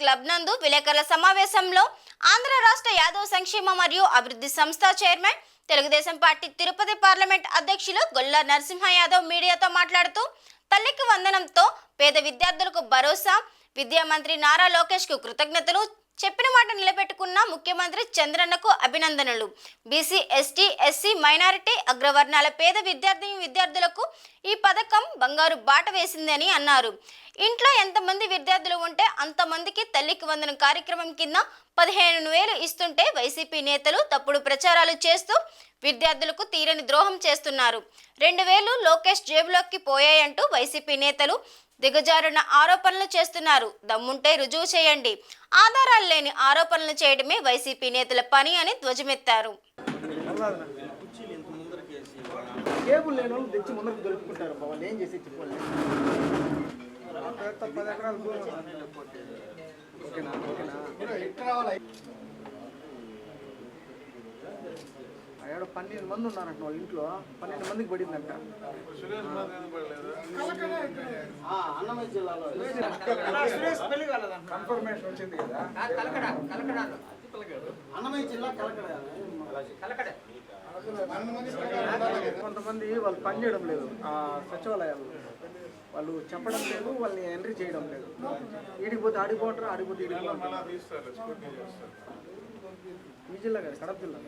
Club నందు విలేకరుల సమావేశంలో ఆంధ్ర రాష్ట్ర యాదవ్ సంక్షేమ మరియు అభివృద్ధి సంస్థ chairman Telugu Desam party Tirupati parliament అధ్యక్షులు గొల్ల నరసింహ యాదవ్ మీడియాతో మాట్లాడుతూ తల్లికి వందనంతో పేద విద్యార్థులకు భరోసా, విద్యా మంత్రి నారా లోకేష్ కు కృతజ్ఞతలు, చెప్పిన మాట నిలబెట్టుకున్న ముఖ్యమంత్రి చంద్రన్నకు అభినందనలు. బీసీ, ఎస్టీ, ఎస్సీ, మైనారిటీ, అగ్రవర్ణాల పేద విద్యార్థులకు ఈ పథకం బంగారు బాట వేసిందని అన్నారు. ఇంట్లో ఎంతమంది విద్యార్థులు ఉంటే అంతమందికి తల్లికి వందనం కార్యక్రమం కింద 15,000 ఇస్తుంటే వైసీపీ నేతలు తప్పుడు ప్రచారాలు చేస్తూ విద్యార్థులకు తీరని ద్రోహం చేస్తున్నారు. 2,000 లోకేష్ జేబులోకి పోయాయంటూ వైసీపీ నేతలు దిగజారున ఆరోపణలు చేస్తున్నారు. దమ్ముంటే రుజువు చేయండి, ఆధారాలు లేని ఆరోపణలు చేయడమే వైసీపీ నేతల పని అని ధ్వజమెత్తారు. అక్కడ 12 మంది ఉన్నారంట వాళ్ళ ఇంట్లో, 12 మందికి పడిందంట. అన్నమయ్య జిల్లాలో కన్ఫర్మేషన్ వచ్చింది కదా. అన్నమయ్య జిల్లా కలకడ. కొంతమంది వాళ్ళు పని చేయడం లేదు, సచివాలయాలు వాళ్ళు చెప్పడం లేదు, వాళ్ళని ఎంట్రీ చేయడం లేదు. ఈడిపోతే ఆడిపోతారు, ఆడిపోతే ఈ జిల్లా కదా, కడప జిల్లా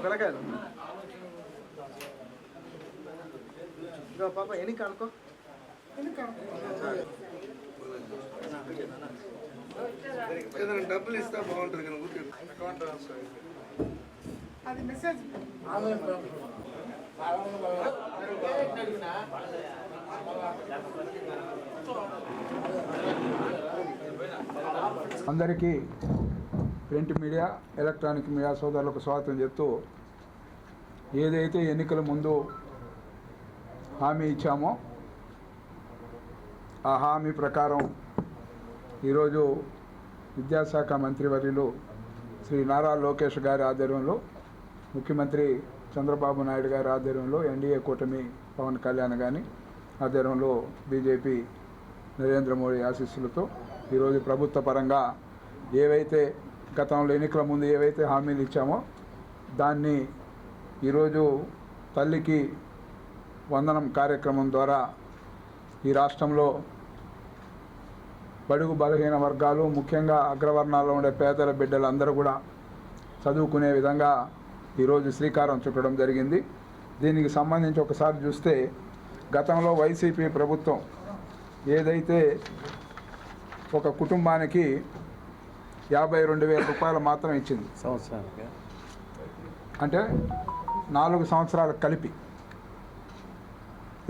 పిల్లకాయలు. ఇంకా పాప ఎన్నిక అనుకో, డబ్బులు ఇస్తా బాగుంటుంది కదా. అది మెసేజ్ అందరికీ ప్రింట్ మీడియా, ఎలక్ట్రానిక్ మీడియా సోదరులకు స్వాగతం చెప్తూ, ఏదైతే ఎన్నికల ముందు హామీ ఇచ్చామో ఆ హామీ ప్రకారం ఈరోజు విద్యాశాఖ మంత్రివర్యులు శ్రీ నారా లోకేష్ గారి ఆధ్వర్యంలో, ముఖ్యమంత్రి చంద్రబాబు నాయుడు గారి ఆధ్వర్యంలో, ఎన్డీఏ కూటమి పవన్ కళ్యాణ్ గారి ఆధ్వర్యంలో, బీజేపీ నరేంద్ర మోడీ ఆశీస్సులతో ఈరోజు ప్రభుత్వ పరంగా ఏవైతే గతంలో ఎన్నికల ముందు ఏవైతే హామీలు ఇచ్చామో దాన్ని ఈరోజు తల్లికి వందనం కార్యక్రమం ద్వారా ఈ రాష్ట్రంలో బడుగు బలహీన వర్గాలు, ముఖ్యంగా అగ్రవర్ణాల్లో ఉండే పేదల బిడ్డలందరూ కూడా చదువుకునే విధంగా ఈరోజు శ్రీకారం చుట్టడం జరిగింది. దీనికి సంబంధించి ఒకసారి చూస్తే, గతంలో వైసీపీ ప్రభుత్వం ఏదైతే ఒక కుటుంబానికి 52,000 రూపాయలు మాత్రం ఇచ్చింది సంవత్సరానికి, అంటే 4 సంవత్సరాలకు కలిపి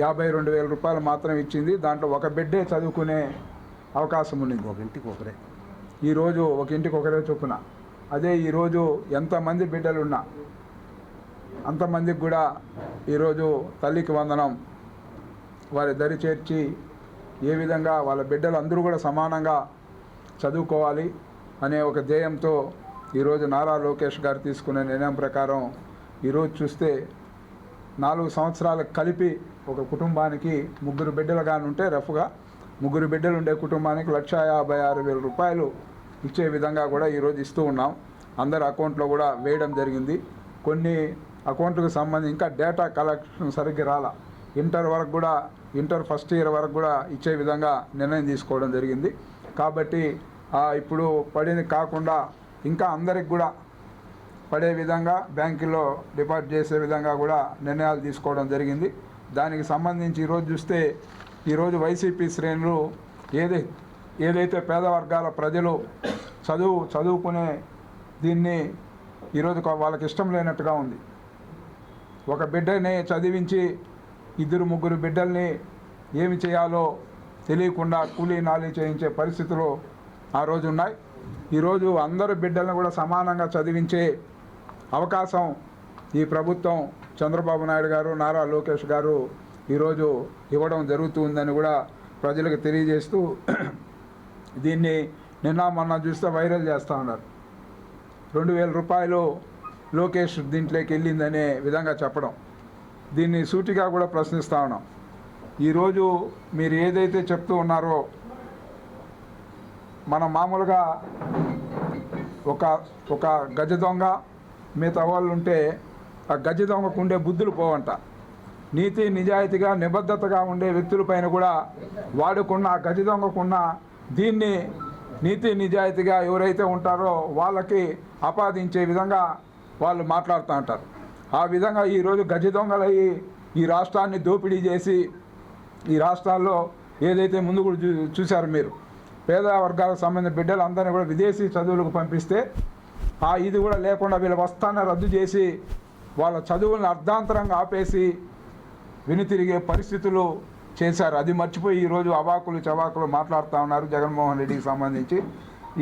52,000 రూపాయలు మాత్రం ఇచ్చింది. దాంట్లో ఒక బిడ్డే చదువుకునే అవకాశం ఉన్నది. ఒక ఇంటికి ఒకరే, ఈరోజు ఒక ఇంటికి ఒకరే చొప్పున. అదే ఈరోజు ఎంతమంది బిడ్డలున్నా అంతమందికి కూడా ఈరోజు తల్లికి వందనం వారి దరి చేర్చి, ఏ విధంగా వాళ్ళ బిడ్డలు అందరూ కూడా సమానంగా చదువుకోవాలి అనే ఒక ధ్యేయంతో ఈరోజు నారా లోకేష్ గారు తీసుకునే నిర్ణయం ప్రకారం ఈరోజు చూస్తే 4 సంవత్సరాలకు కలిపి ఒక కుటుంబానికి 3 బిడ్డలు కానీ ఉంటే, రఫ్గా 3 బిడ్డలు ఉండే కుటుంబానికి 1,56,000 రూపాయలు ఇచ్చే విధంగా కూడా ఈరోజు ఇస్తూ ఉన్నాం. అందరి అకౌంట్లో కూడా వేయడం జరిగింది. కొన్ని అకౌంట్లకు సంబంధించి ఇంకా డేటా కలెక్షన్ సరిగ్గా రాలా, ఇంటర్ ఫస్ట్ ఇయర్ వరకు కూడా ఇచ్చే విధంగా నిర్ణయం తీసుకోవడం జరిగింది. కాబట్టి ఇప్పుడు పడింది కాకుండా ఇంకా అందరికి కూడా పడే విధంగా బ్యాంకుల్లో డిపాజిట్ చేసే విధంగా కూడా నిర్ణయాలు తీసుకోవడం జరిగింది. దానికి సంబంధించి ఈరోజు చూస్తే, ఈరోజు వైసీపీ శ్రేణులు ఏదైతే పేద వర్గాల ప్రజలు చదువుకునే దీన్ని ఈరోజు వాళ్ళకి ఇష్టం లేనట్టుగా ఉంది. ఒక బిడ్డని చదివించి 2-3 బిడ్డల్ని ఏమి చేయాలో తెలియకుండా కూలీ నాలి చేయించే పరిస్థితులు ఆ రోజు ఉన్నాయి. ఈరోజు అందరు బిడ్డలను కూడా సమానంగా చదివించే అవకాశం ఈ ప్రభుత్వం, చంద్రబాబు నాయుడు గారు, నారా లోకేష్ గారు ఈరోజు ఇవ్వడం జరుగుతుందని కూడా ప్రజలకు తెలియజేస్తూ, దీన్ని నిన్న మొన్న చూస్తే వైరల్ చేస్తూ ఉన్నారు. 2,000 రూపాయలు లోకేష్ దీంట్లోకి వెళ్ళిందనే విధంగా చెప్పడం, దీన్ని సూటిగా కూడా ప్రశ్నిస్తూ ఉన్నాం. ఈరోజు మీరు ఏదైతే చెప్తూ ఉన్నారో మనం మామూలుగా ఒక ఒక గజ దొంగ మిగతా వాళ్ళు ఉంటే ఆ గజ దొంగకు ఉండే బుద్ధులు పోవంట. నీతి నిజాయితీగా నిబద్ధతగా ఉండే వ్యక్తులపైన కూడా వాడుకున్న ఆ గజ దొంగకున్న దీన్ని నీతి నిజాయితీగా ఎవరైతే ఉంటారో వాళ్ళకి ఆపాదించే విధంగా వాళ్ళు మాట్లాడుతూ ఉంటారు. ఆ విధంగా ఈరోజు గజ దొంగలయ్యి ఈ రాష్ట్రాన్ని దోపిడీ చేసి ఈ రాష్ట్రాల్లో ఏదైతే ముందు కూడా చూశారు మీరు, పేద వర్గాలకు సంబంధించిన బిడ్డలందరినీ కూడా విదేశీ చదువులకు పంపిస్తే ఇది కూడా లేకుండా వీళ్ళ వస్తాన్ని రద్దు చేసి వాళ్ళ చదువులను అర్ధాంతరంగా ఆపేసి వెనుతిరిగే పరిస్థితులు చేశారు. అది మర్చిపోయి ఈరోజు అవాకులు చవాకులు మాట్లాడుతూ ఉన్నారు జగన్మోహన్ రెడ్డికి సంబంధించి.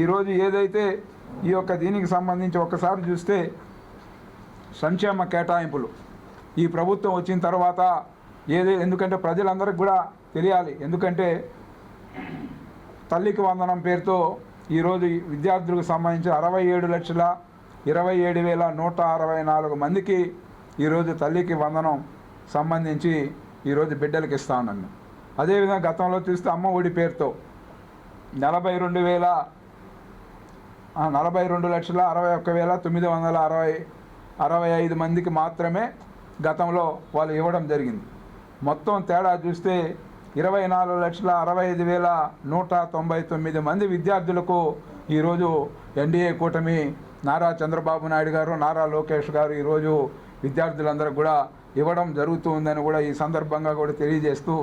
ఈరోజు ఏదైతే ఈ యొక్క దీనికి సంబంధించి ఒక్కసారి చూస్తే సంక్షేమ కేటాయింపులు ఈ ప్రభుత్వం వచ్చిన తర్వాత ఎందుకంటే ప్రజలందరికీ కూడా తెలియాలి. ఎందుకంటే తల్లికి వందనం పేరుతో ఈరోజు విద్యార్థులకు సంబంధించి 67,27,164 మందికి ఈరోజు తల్లికి వందనం సంబంధించి ఈరోజు బిడ్డలకు ఇస్తా ఉన్నాను. అదేవిధంగా గతంలో చూస్తే అమ్మ ఒడి పేరుతో 42,61,965 మందికి మాత్రమే గతంలో వాళ్ళు ఇవ్వడం జరిగింది. మొత్తం తేడా చూస్తే 24,65,199 మంది విద్యార్థులకు ఈరోజు ఎన్డీఏ కూటమి నారా చంద్రబాబు నాయుడు గారు, నారా లోకేష్ గారు ఈరోజు విద్యార్థులందరూ కూడా ఇవ్వడం జరుగుతుందని కూడా ఈ సందర్భంగా కూడా తెలియజేస్తూ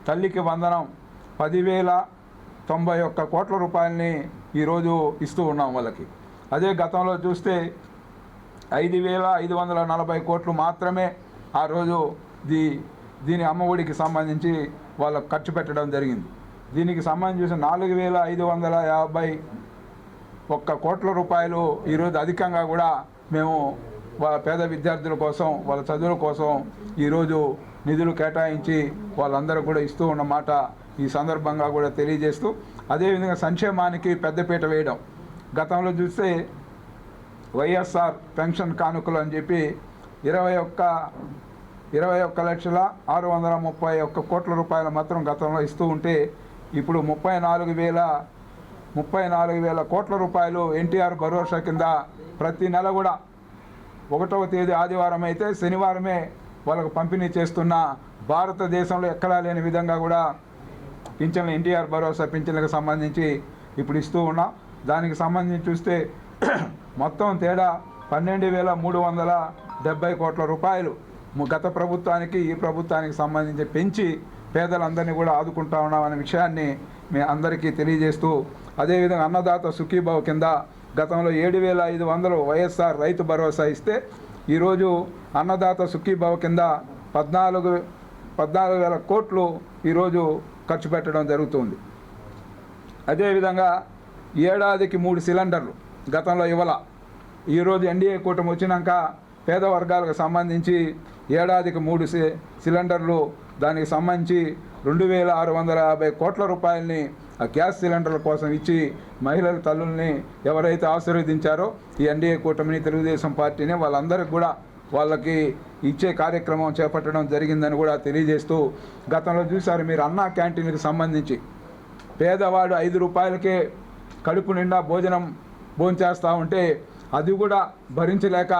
తల్లికి వందనం 10,091 కోట్ల రూపాయలని ఈరోజు ఇస్తూ ఉన్నాం వాళ్ళకి. అదే గతంలో చూస్తే 5,540 కోట్లు మాత్రమే ఆ రోజు దీని అమ్మఒడికి సంబంధించి వాళ్ళకు ఖర్చు పెట్టడం జరిగింది. దీనికి సంబంధించి 4,551 కోట్ల రూపాయలు ఈరోజు అధికంగా కూడా మేము వాళ్ళ పేద విద్యార్థుల కోసం వాళ్ళ చదువుల కోసం ఈరోజు నిధులు కేటాయించి వాళ్ళందరూ కూడా ఇస్తూ ఉన్నమాట ఈ సందర్భంగా కూడా తెలియజేస్తూ, అదేవిధంగా సంక్షేమానికి పెద్దపీట వేయడం. గతంలో చూస్తే వైఎస్ఆర్ పెన్షన్ కానుకలు అని చెప్పి 21,631 కోట్ల రూపాయలు మాత్రం గతంలో ఇస్తూ ఉంటే ఇప్పుడు 34,000 కోట్ల రూపాయలు ఎన్టీఆర్ భరోసా కింద ప్రతి నెల కూడా 1వ తేదీ ఆదివారం అయితే శనివారమే వాళ్ళకు పంపిణీ చేస్తున్న భారతదేశంలో ఎక్కడా లేని విధంగా కూడా పింఛన్లు ఎన్టీఆర్ భరోసా పింఛన్లకు సంబంధించి ఇప్పుడు ఇస్తూ ఉన్నాం. దానికి సంబంధించి చూస్తే మొత్తం తేడా 12,370 కోట్ల రూపాయలు గత ప్రభుత్వానికి ఈ ప్రభుత్వానికి సంబంధించి పెంచి పేదలందరినీ కూడా ఆదుకుంటా ఉన్నామనే విషయాన్ని మీ అందరికీ తెలియజేస్తూ, అదేవిధంగా అన్నదాత సుఖీభావ్ కింద గతంలో 7,500 వైఎస్ఆర్ రైతు భరోసా ఇస్తే ఈరోజు అన్నదాత సుఖీభావ్ కింద 14,000 కోట్లు ఈరోజు ఖర్చు పెట్టడం జరుగుతుంది. అదేవిధంగా ఏడాదికి 3 సిలిండర్లు గతంలో ఇవ్వాల. ఈరోజు ఎన్డీఏ కూటమి వచ్చినాక పేద వర్గాలకు సంబంధించి ఏడాదికి 3 సిలిండర్లు, దానికి సంబంధించి 2,650 కోట్ల రూపాయలని ఆ గ్యాస్ సిలిండర్ల కోసం ఇచ్చి మహిళల తల్లుల్ని ఎవరైతే ఆశీర్వదించారో ఈ ఎన్డీఏ కూటమిని తెలుగుదేశం పార్టీని వాళ్ళందరికీ కూడా వాళ్ళకి ఇచ్చే కార్యక్రమం చేపట్టడం జరిగిందని కూడా తెలియజేస్తూ, గతంలో చూశారు మీరు అన్నా క్యాంటీన్లకు సంబంధించి పేదవాడు 5 రూపాయలకే కడుపు నిండా భోంచేస్తూ ఉంటే అది కూడా భరించలేక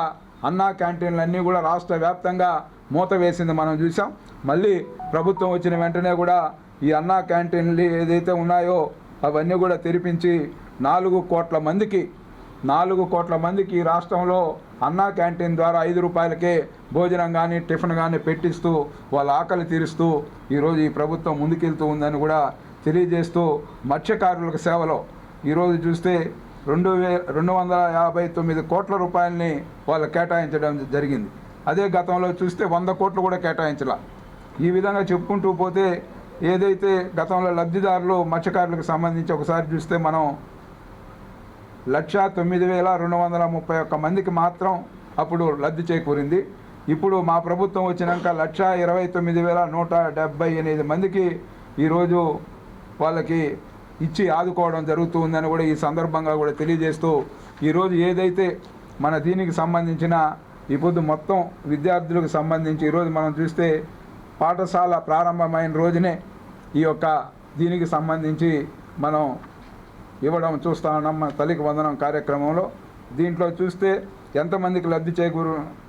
అన్నా క్యాంటీన్లన్నీ కూడా రాష్ట్ర వ్యాప్తంగా మూత వేసింది మనం చూసాం. మళ్ళీ ప్రభుత్వం వచ్చిన వెంటనే కూడా ఈ అన్నా క్యాంటీన్లు ఏదైతే ఉన్నాయో అవన్నీ కూడా తెరిపించి 4 కోట్ల మందికి ఈ రాష్ట్రంలో అన్నా క్యాంటీన్ ద్వారా 5 రూపాయలకే భోజనం కానీ టిఫిన్ కానీ పెట్టిస్తూ వాళ్ళ ఆకలి తీరుస్తూ ఈరోజు ఈ ప్రభుత్వం ముందుకెళ్తూ ఉందని కూడా తెలియజేస్తూ, మత్స్యకారులకు సేవలో ఈరోజు చూస్తే 259 కోట్ల రూపాయలని వాళ్ళు కేటాయించడం జరిగింది. అదే గతంలో చూస్తే 100 కోట్లు కూడా కేటాయించాల. ఈ విధంగా చెప్పుకుంటూ పోతే ఏదైతే గతంలో లబ్ధిదారులు మత్స్యకారులకు సంబంధించి ఒకసారి చూస్తే మనం 1,09,231 మందికి మాత్రం అప్పుడు లబ్ధి చేకూరింది. ఇప్పుడు మా ప్రభుత్వం వచ్చినాక 1,29,178 మందికి ఈరోజు వాళ్ళకి ఇచ్చి ఆదుకోవడం జరుగుతుందని కూడా ఈ సందర్భంగా కూడా తెలియజేస్తూ, ఈరోజు ఏదైతే మన దీనికి సంబంధించిన ఇప్పుడు మొత్తం విద్యార్థులకు సంబంధించి ఈరోజు మనం చూస్తే పాఠశాల ప్రారంభమైన రోజునే ఈ యొక్క దీనికి సంబంధించి మనం ఇవ్వడం చూస్తా ఉన్నాం మన తల్లికి వందనం కార్యక్రమంలో. దీంట్లో చూస్తే ఎంతమందికి లబ్ధి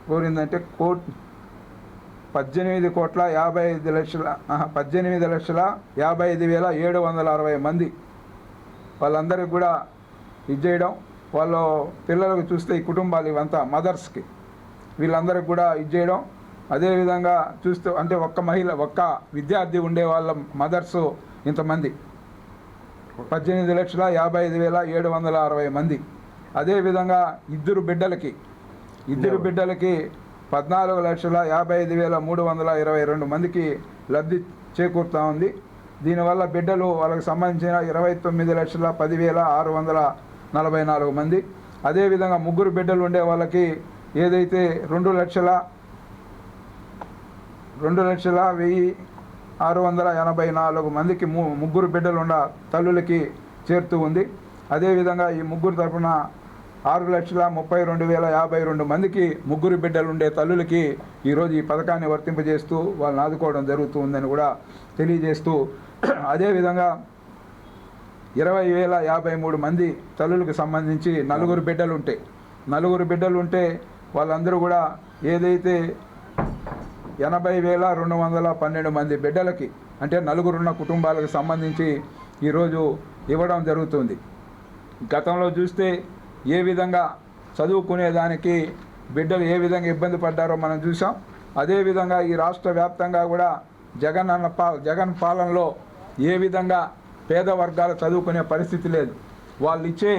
కోరిందంటే 18,55,760 మంది వాళ్ళందరికీ కూడా ఇది చేయడం, వాళ్ళ పిల్లలకు చూస్తే ఈ కుటుంబాలు ఇవంతా మదర్స్కి వీళ్ళందరికీ కూడా ఇది చేయడం. అదేవిధంగా చూస్తూ అంటే ఒక్క విద్యార్థి ఉండే వాళ్ళ మదర్సు ఇంతమంది 18,55,760 మంది. అదేవిధంగా ఇద్దరు బిడ్డలకి 14,55,322 మందికి లబ్ధి చేకూరుతూ ఉంది. దీనివల్ల బిడ్డలు వాళ్ళకి సంబంధించిన 29,10,644 మంది. అదేవిధంగా ముగ్గురు బిడ్డలు ఉండే వాళ్ళకి ఏదైతే 2,01,684 మందికి ముగ్గురు బిడ్డలు ఉన్న తల్లులకి చేరుతూ ఉంది. అదేవిధంగా ఈ ముగ్గురు తరఫున 6,32,052 మందికి ముగ్గురు బిడ్డలు ఉండే తల్లులకి ఈరోజు ఈ పథకాన్ని వర్తింపజేస్తూ వాళ్ళని ఆదుకోవడం జరుగుతుందని కూడా తెలియజేస్తూ, అదేవిధంగా 20,053 మంది తల్లులకు సంబంధించి నలుగురు బిడ్డలు ఉంటే వాళ్ళందరూ కూడా ఏదైతే 80,212 మంది బిడ్డలకి అంటే నలుగురున్న కుటుంబాలకు సంబంధించి ఈరోజు ఇవ్వడం జరుగుతుంది. గతంలో చూస్తే ఏ విధంగా చదువుకునేదానికి బిడ్డలు ఏ విధంగా ఇబ్బంది పడ్డారో మనం చూసాం. అదేవిధంగా ఈ రాష్ట్ర వ్యాప్తంగా కూడా జగన్ పాలనలో ఏ విధంగా పేద వర్గాలు చదువుకునే పరిస్థితి లేదు. వాళ్ళు ఇచ్చే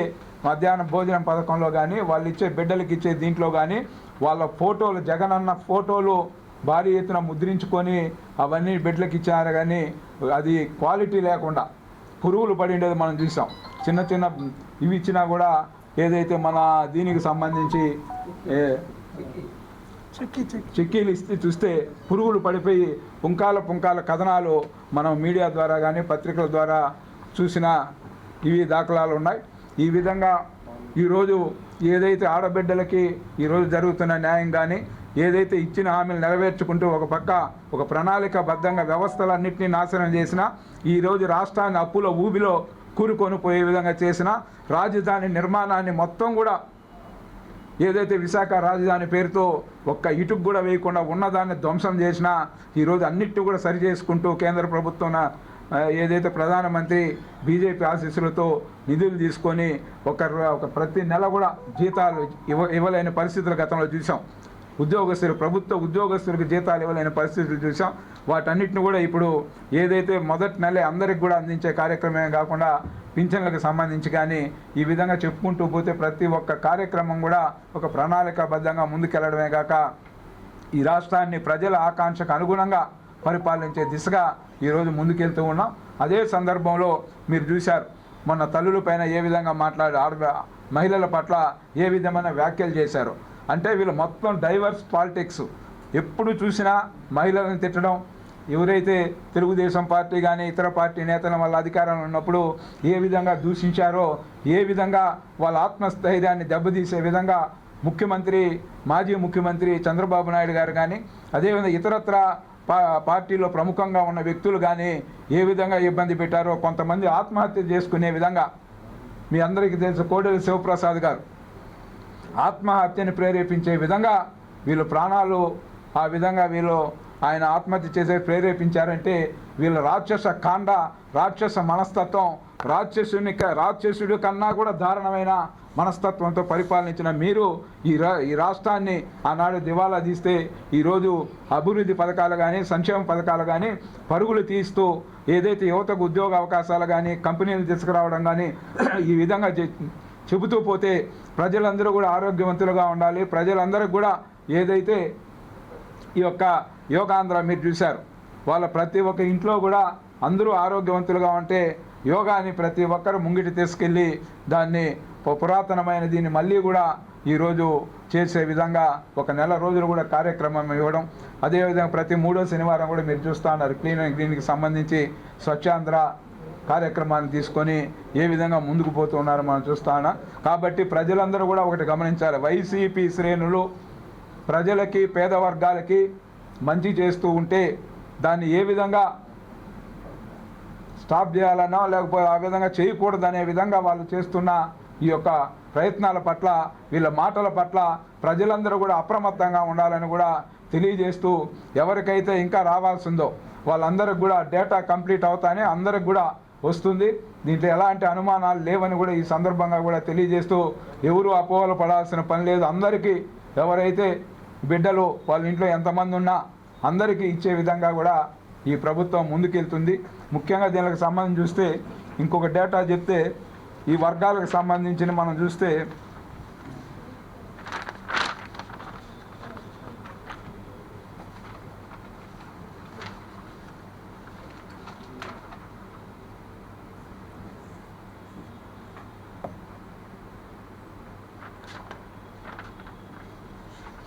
మధ్యాహ్న భోజనం పథకంలో కానీ వాళ్ళు ఇచ్చే బిడ్డలకి ఇచ్చే దీంట్లో కానీ వాళ్ళ ఫోటోలు జగనన్న ఫోటోలు భారీ ఎత్తున ముద్రించుకొని అవన్నీ బిడ్డలకి ఇచ్చారు. కానీ అది క్వాలిటీ లేకుండా పురుగులు పడి ఉండేది మనం చూసాం. చిన్న ఇవి ఇచ్చినా కూడా ఏదైతే మన దీనికి సంబంధించి చెక్కీలు ఇస్తే చూస్తే పురుగులు పడిపోయి పుంకాల కథనాలు మనం మీడియా ద్వారా కానీ పత్రికల ద్వారా చూసిన ఇవి దాఖలాలు ఉన్నాయి. ఈ విధంగా ఈరోజు ఏదైతే ఆడబిడ్డలకి ఈరోజు జరుగుతున్న న్యాయం కానీ ఏదైతే ఇచ్చిన హామీలు నెరవేర్చుకుంటూ ఒక ప్రణాళికాబద్ధంగా వ్యవస్థలన్నింటినీ నాశనం చేసిన ఈరోజు రాష్ట్రాన్ని అప్పుల ఊబిలో కూరుకొని పోయే విధంగా చేసిన రాజధాని నిర్మాణాన్ని మొత్తం కూడా ఏదైతే విశాఖ రాజధాని పేరుతో ఒక్క ఇటుకు కూడా వేయకుండా ఉన్నదాన్ని ధ్వంసం చేసినా ఈరోజు అన్నిటి కూడా సరి చేసుకుంటూ కేంద్ర ప్రభుత్వం ఏదైతే ప్రధానమంత్రి బీజేపీ ఆశీస్సులతో నిధులు తీసుకొని ఒక ప్రతి నెల కూడా జీతాలు ఇవ్వలేని పరిస్థితులు గతంలో చూసాం. ప్రభుత్వ ఉద్యోగస్తులకు జీతాలు ఇవ్వలేని పరిస్థితులు చూసాం. వాటన్నిటిని కూడా ఇప్పుడు ఏదైతే మొదటి నెలే అందరికి కూడా అందించే కార్యక్రమమే కాకుండా పింఛన్లకు సంబంధించి కానీ ఈ విధంగా చెప్పుకుంటూ పోతే ప్రతి ఒక్క కార్యక్రమం కూడా ఒక ప్రణాళికాబద్ధంగా ముందుకెళ్లడమే కాక ఈ రాష్ట్రాన్ని ప్రజల ఆకాంక్షకు అనుగుణంగా పరిపాలించే దిశగా ఈరోజు ముందుకెళ్తూ ఉన్నాం. అదే సందర్భంలో మీరు చూశారు మొన్న తల్లులపైన ఏ విధంగా మహిళల పట్ల ఏ విధమైన వ్యాఖ్యలు చేశారు. అంటే వీళ్ళు మొత్తం డైవర్స్ పాలిటిక్స్, ఎప్పుడు చూసినా మహిళలను తిట్టడం. ఎవరైతే తెలుగుదేశం పార్టీ కానీ ఇతర పార్టీ నేతల వల్ల అధికారంలో ఉన్నప్పుడు ఏ విధంగా దూషించారో, ఏ విధంగా వాళ్ళ ఆత్మస్థైర్యాన్ని దెబ్బతీసే విధంగా మాజీ ముఖ్యమంత్రి చంద్రబాబు నాయుడు గారు కానీ అదేవిధంగా ఇతరత్ర పార్టీలో ప్రముఖంగా ఉన్న వ్యక్తులు కానీ ఏ విధంగా ఇబ్బంది పెట్టారో, కొంతమంది ఆత్మహత్య చేసుకునే విధంగా మీ అందరికీ తెలుసు కోడెల శివప్రసాద్ గారు ఆత్మహత్యని ప్రేరేపించే విధంగా వీళ్ళు ప్రాణాలు ఆ విధంగా ఆయన ఆత్మహత్య చేసే ప్రేరేపించారంటే వీళ్ళ రాక్షస మనస్తత్వం, రాక్షసుడి కన్నా కూడా దారుణమైన మనస్తత్వంతో పరిపాలించిన మీరు ఈ రాష్ట్రాన్ని ఆనాడు దివాలా తీస్తే ఈరోజు అభివృద్ధి పథకాలు కానీ సంక్షేమ పథకాలు కానీ పరుగులు తీస్తూ ఏదైతే యువతకు ఉద్యోగ అవకాశాలు కానీ కంపెనీలు తీసుకురావడం కానీ ఈ విధంగా చెబుతూ పోతే ప్రజలందరూ కూడా ఆరోగ్యవంతులుగా ఉండాలి. ప్రజలందరికీ కూడా ఏదైతే ఈ యొక్క యోగాంధ్ర మీరు చూశారు, వాళ్ళ ప్రతి ఒక్క ఇంట్లో కూడా అందరూ ఆరోగ్యవంతులుగా ఉంటే యోగాని ప్రతి ఒక్కరు ముంగిటి తీసుకెళ్ళి దాన్ని పురాతనమైన దీన్ని మళ్ళీ కూడా ఈరోజు చేసే విధంగా ఒక నెల రోజులు కూడా కార్యక్రమం ఇవ్వడం. అదేవిధంగా ప్రతి 3వ శనివారం కూడా మీరు చూస్తూ ఉన్నారు క్లీన్ అండ్ గ్రీన్కి సంబంధించి స్వచ్ఛాంధ్ర కార్యక్రమాన్ని తీసుకొని ఏ విధంగా ముందుకు పోతున్నారో మనం చూస్తా ఉన్నాం. కాబట్టి ప్రజలందరూ కూడా ఒకటి గమనించాలి, వైసీపీ శ్రేణులు ప్రజలకి పేద వర్గాలకి మంచి చేస్తూ ఉంటే దాన్ని ఏ విధంగా స్టాప్ చేయాలనో లేకపోతే ఆ విధంగా చేయకూడదనే విధంగా వాళ్ళు చేస్తున్న ఈ యొక్క ప్రయత్నాల పట్ల వీళ్ళ మాటల పట్ల ప్రజలందరూ కూడా అప్రమత్తంగా ఉండాలని కూడా తెలియజేస్తూ ఎవరికైతే ఇంకా రావాల్సిందో వాళ్ళందరికి కూడా డేటా కంప్లీట్ అవుతానే అందరికి కూడా వస్తుంది. దీంట్లో ఎలాంటి అనుమానాలు లేవని కూడా ఈ సందర్భంగా కూడా తెలియజేస్తూ ఎవరు అపోహలు పడాల్సిన పని లేదు. అందరికీ ఎవరైతే బిడ్డలు వాళ్ళ ఇంట్లో ఎంతమంది ఉన్నా అందరికీ ఇచ్చే విధంగా కూడా ఈ ప్రభుత్వం ముందుకెళ్తుంది. ముఖ్యంగా దీనికి సంబంధించి చూస్తే ఇంకొక డేటా చెప్తే ఈ వర్గాలకు సంబంధించి మనం చూస్తే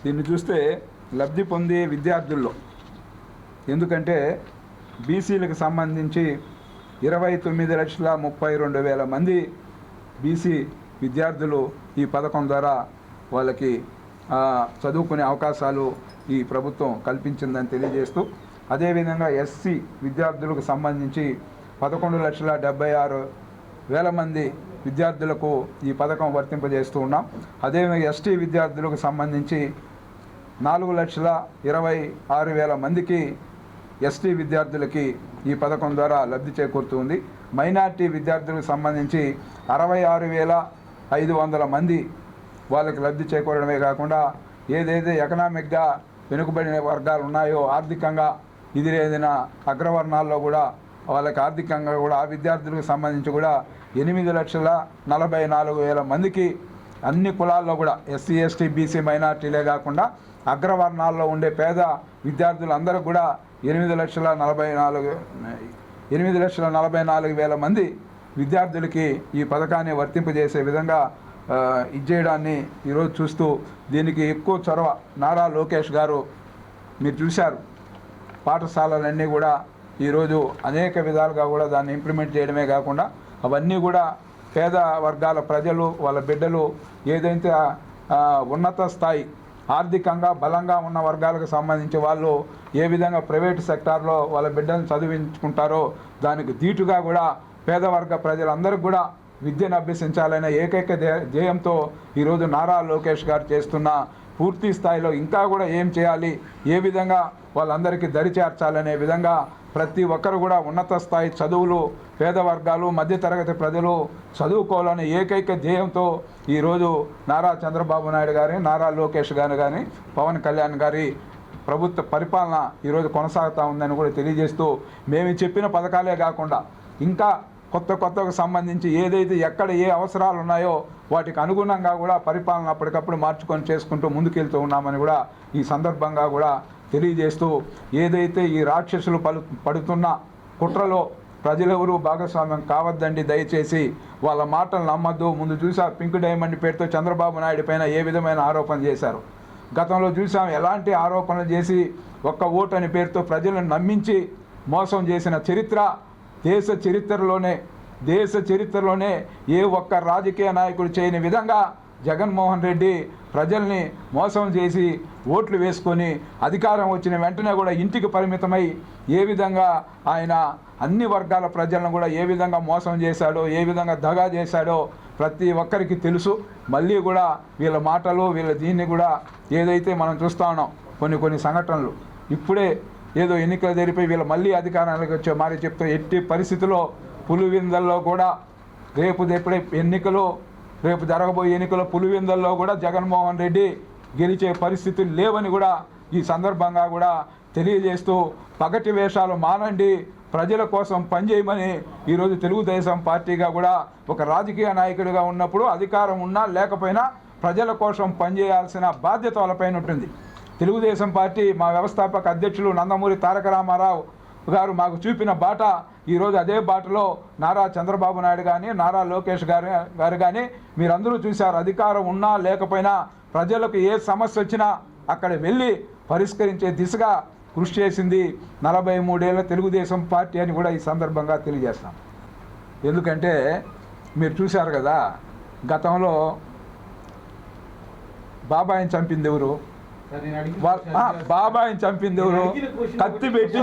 దీన్ని చూస్తే లబ్ధి పొందే విద్యార్థుల్లో ఎందుకంటే బీసీలకు సంబంధించి 29,32,000 మంది బీసీ విద్యార్థులు ఈ పథకం ద్వారా వాళ్ళకి చదువుకునే అవకాశాలు ఈ ప్రభుత్వం కల్పించిందని తెలియజేస్తూ అదేవిధంగా ఎస్సీ విద్యార్థులకు సంబంధించి 11,76,000 మంది విద్యార్థులకు ఈ పథకం వర్తింపజేస్తూ ఉన్నాం. అదేవిధంగా ఎస్టీ విద్యార్థులకు సంబంధించి 4,26,000 మందికి ఎస్టీ విద్యార్థులకి ఈ పథకం ద్వారా లబ్ధి చేకూరుతుంది. మైనార్టీ విద్యార్థులకు సంబంధించి 66,500 మంది వాళ్ళకి లబ్ధి చేకూరడమే కాకుండా ఏదైతే ఎకనామిక్గా వెనుకబడిన వర్గాలు ఉన్నాయో ఆర్థికంగా ఎదురేదిన అగ్రవర్ణాల్లో కూడా వాళ్ళకి ఆర్థికంగా కూడా ఆ విద్యార్థులకు సంబంధించి కూడా 8,44,000 మందికి అన్ని కులాల్లో కూడా ఎస్సీ ఎస్టీ బీసీ మైనార్టీలే కాకుండా అగ్రవర్ణాల్లో ఉండే పేద విద్యార్థులందరూ కూడా 8,44,000 మంది విద్యార్థులకి ఈ పథకాన్ని వర్తింపజేసే విధంగా ఇచ్చేయడాన్ని ఈరోజు చూస్తూ దీనికి ఎక్కువ చొరవ నారా లోకేష్ గారు మీరు చూశారు. పాఠశాలలన్నీ కూడా ఈరోజు అనేక విధాలుగా కూడా దాన్ని ఇంప్లిమెంట్ చేయడమే కాకుండా అవన్నీ కూడా పేద వర్గాల ప్రజలు వాళ్ళ బిడ్డలు ఏదైతే ఉన్నత స్థాయి ఆర్థికంగా బలంగా ఉన్న వర్గాలకు సంబంధించి వాళ్ళు ఏ విధంగా ప్రైవేట్ సెక్టార్లో వాళ్ళ బిడ్డలను చదివించుకుంటారో దానికి ధీటుగా కూడా పేదవర్గ ప్రజలందరికీ కూడా విద్యను అభ్యసించాలనే ఏకైక ధ్యేయంతో ఈరోజు నారా లోకేష్ గారు చేస్తున్న పూర్తి స్థాయిలో ఇంకా కూడా ఏం చేయాలి, ఏ విధంగా వాళ్ళందరికీ దరి చేర్చాలనే విధంగా ప్రతి ఒక్కరు కూడా ఉన్నత స్థాయి చదువులు పేద వర్గాలు మధ్యతరగతి ప్రజలు చదువుకోవాలనే ఏకైక ధ్యేయంతో ఈరోజు నారా చంద్రబాబు నాయుడు గారి నారా లోకేష్ గారు కానీ పవన్ కళ్యాణ్ గారి ప్రభుత్వ పరిపాలన ఈరోజు కొనసాగుతూ ఉందని కూడా తెలియజేస్తూ మేము చెప్పిన పథకాలే కాకుండా ఇంకా కొత్తకు సంబంధించి ఏదైతే ఎక్కడ ఏ అవసరాలు ఉన్నాయో వాటికి అనుగుణంగా కూడా పరిపాలన అప్పటికప్పుడు మార్చుకొని చేసుకుంటూ ముందుకెళ్తూ ఉన్నామని కూడా ఈ సందర్భంగా కూడా తెలియజేస్తూ ఏదైతే ఈ రాక్షసులు పడుతున్న కుట్రలో ప్రజలెవరూ భాగస్వామ్యం కావద్దండి, దయచేసి వాళ్ళ మాటలు నమ్మద్దు. ముందు చూసా పింక్ డైమండ్ పేరుతో చంద్రబాబు నాయుడు పైన ఏ విధమైన ఆరోపణ చేశారు. గతంలో చూసాం ఎలాంటి ఆరోపణలు చేసి ఒక్క ఓటు అని పేరుతో ప్రజలను నమ్మించి మోసం చేసిన చరిత్ర దేశ చరిత్రలోనే ఏ ఒక్క రాజకీయ నాయకుడు చేయని విధంగా జగన్మోహన్ రెడ్డి ప్రజల్ని మోసం చేసి ఓట్లు వేసుకొని అధికారం వచ్చిన వెంటనే కూడా ఇంటికి పరిమితమై ఏ విధంగా ఆయన అన్ని వర్గాల ప్రజలను కూడా ఏ విధంగా మోసం చేశాడో, ఏ విధంగా దగా చేశాడో ప్రతి ఒక్కరికి తెలుసు. మళ్ళీ కూడా వీళ్ళ మాటలు వీళ్ళ దీన్ని కూడా ఏదైతే మనం చూస్తూ ఉన్నాం కొన్ని సంఘటనలు ఇప్పుడే ఏదో ఎన్నికలు జరిపి వీళ్ళు మళ్ళీ అధికారానికి వచ్చే మాట చెప్తూ ఎట్టి పరిస్థితుల్లో పులివెందుల్లో కూడా రేపు జరగబోయే ఎన్నికల్లో పులివెందుల్లో కూడా జగన్మోహన్ రెడ్డి గెలిచే పరిస్థితులు లేవని కూడా ఈ సందర్భంగా కూడా తెలియజేస్తూ పగటి వేషాలు మానండి, ప్రజల కోసం పనిచేయమని ఈరోజు తెలుగుదేశం పార్టీగా కూడా ఒక రాజకీయ నాయకుడిగా ఉన్నప్పుడు అధికారం ఉన్నా లేకపోయినా ప్రజల కోసం పనిచేయాల్సిన బాధ్యత వాళ్ళపైన ఉంటుంది. తెలుగుదేశం పార్టీ మా వ్యవస్థాపక అధ్యక్షులు నందమూరి తారక రామారావు గారు మాకు చూపిన బాట ఈరోజు అదే బాటలో నారా చంద్రబాబు నాయుడు కానీ నారా లోకేష్ గారు కానీ మీరందరూ చూశారు. అధికారం ఉన్నా లేకపోయినా ప్రజలకు ఏ సమస్య వచ్చినా అక్కడ వెళ్ళి పరిష్కరించే దిశగా కృషి చేసింది 43 ఏళ్ల తెలుగుదేశం పార్టీ అని కూడా ఈ సందర్భంగా తెలియజేస్తాం. ఎందుకంటే మీరు చూశారు కదా, గతంలో బాబాయిని చంపింది ఎవరు? బాబాయిని చంపింది ఎవరు? కత్తి పెట్టి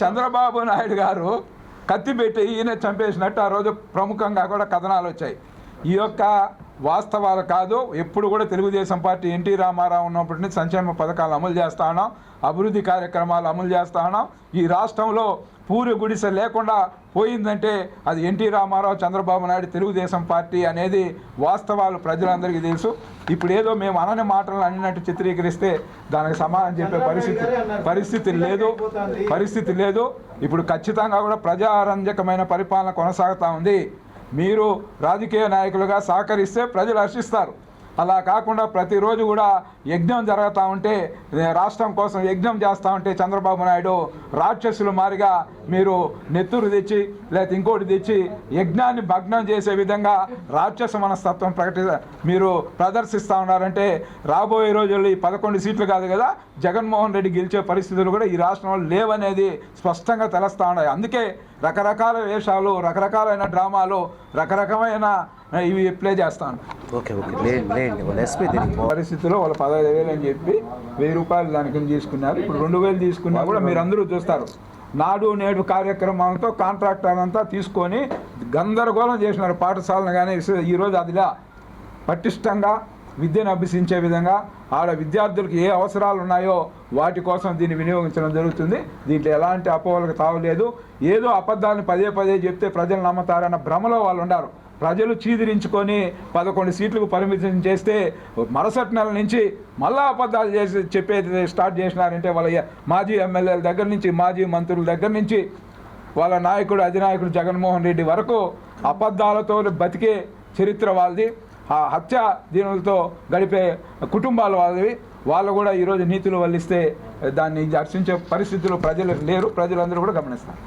చంద్రబాబు నాయుడు గారు కత్తి పెట్టి ఈయన చంపేసినట్టు ఆ రోజు ప్రముఖంగా కూడా కథనాలు వచ్చాయి. ఈ యొక్క వాస్తవాలు కాదు. ఎప్పుడు కూడా తెలుగుదేశం పార్టీ ఎన్టీ రామారావు ఉన్నప్పటి నుంచి సంక్షేమ పథకాలు అమలు చేస్తా ఉన్నాం, అభివృద్ధి కార్యక్రమాలు అమలు చేస్తా ఉన్నాం. ఈ రాష్ట్రంలో పూరి గుడిసె లేకుండా పోయిందంటే అది ఎన్టీ రామారావు, చంద్రబాబు నాయుడు, తెలుగుదేశం పార్టీ అనేది వాస్తవాలు ప్రజలందరికీ తెలుసు. ఇప్పుడు ఏదో మేము అనని మాటలు అన్నట్టు చిత్రీకరిస్తే దానికి సమాధానం చెప్పే పరిస్థితి లేదు. ఇప్పుడు ఖచ్చితంగా కూడా ప్రజారంజకమైన పరిపాలన కొనసాగుతూ ఉంది. మీరు రాజకీయ నాయకులుగా సహకరిస్తే ప్రజలు హర్షిస్తారు. అలా కాకుండా ప్రతిరోజు కూడా యజ్ఞం జరుగుతూ ఉంటే, రాష్ట్రం కోసం యజ్ఞం చేస్తూ ఉంటే చంద్రబాబు నాయుడు రాక్షసులు మారిగా మీరు నెత్తురు తెచ్చి లేకపోతే ఇంకోటి తెచ్చి యజ్ఞాన్ని భగ్నం చేసే విధంగా రాక్షస మనస్తత్వం మీరు ప్రదర్శిస్తూ ఉన్నారంటే రాబోయే రోజుల్లో ఈ 11 సీట్లు కాదు కదా, జగన్మోహన్ రెడ్డి గెలిచే పరిస్థితులు కూడా ఈ రాష్ట్రంలో లేవనేది స్పష్టంగా తెలుస్తూ ఉన్నాయి. అందుకే రకరకాల వేషాలు, రకరకాలైన డ్రామాలు, రకరకమైన ఇవి ప్లే చేస్తాను. పరిస్థితుల్లో వాళ్ళు 15,000 అని చెప్పి 1,000 రూపాయలు దానికి తీసుకున్నారు. ఇప్పుడు 2,000 తీసుకున్నా కూడా మీరు అందరూ చూస్తారు. నాడు నేడు కార్యక్రమంతో కాంట్రాక్టర్ అంతా తీసుకొని గందరగోళం చేసినారు పాఠశాలను. కానీ ఈరోజు అదిలా పటిష్టంగా విద్యను అభ్యసించే విధంగా ఆడ విద్యార్థులకు ఏ అవసరాలు ఉన్నాయో వాటి కోసం దీన్ని వినియోగించడం జరుగుతుంది. దీంట్లో ఎలాంటి అపోహలకు తావలేదు. ఏదో అబద్ధాలను పదే చెప్తే ప్రజలు నమ్ముతారన్న భ్రమలో వాళ్ళు ఉన్నారు. ప్రజలు చీదిరించుకొని 11 సీట్లకు పరిమితం చేస్తే మరుసటి నెల నుంచి మళ్ళా అబద్ధాలు చెప్పేది స్టార్ట్ చేసినారంటే వాళ్ళ మాజీ ఎమ్మెల్యేల దగ్గర నుంచి, మాజీ మంత్రుల దగ్గర నుంచి, వాళ్ళ నాయకుడు అధినాయకుడు జగన్మోహన్ రెడ్డి వరకు అబద్ధాలతో బతికే చరిత్ర వాళ్ళది. ఆ హత్య దీనులతో గడిపే కుటుంబాలు వాళ్ళవి. వాళ్ళు కూడా ఈరోజు నీతులు వల్లిస్తే దాన్ని హర్షించే పరిస్థితులు ప్రజలకు లేరు. ప్రజలందరూ కూడా గమనిస్తారు.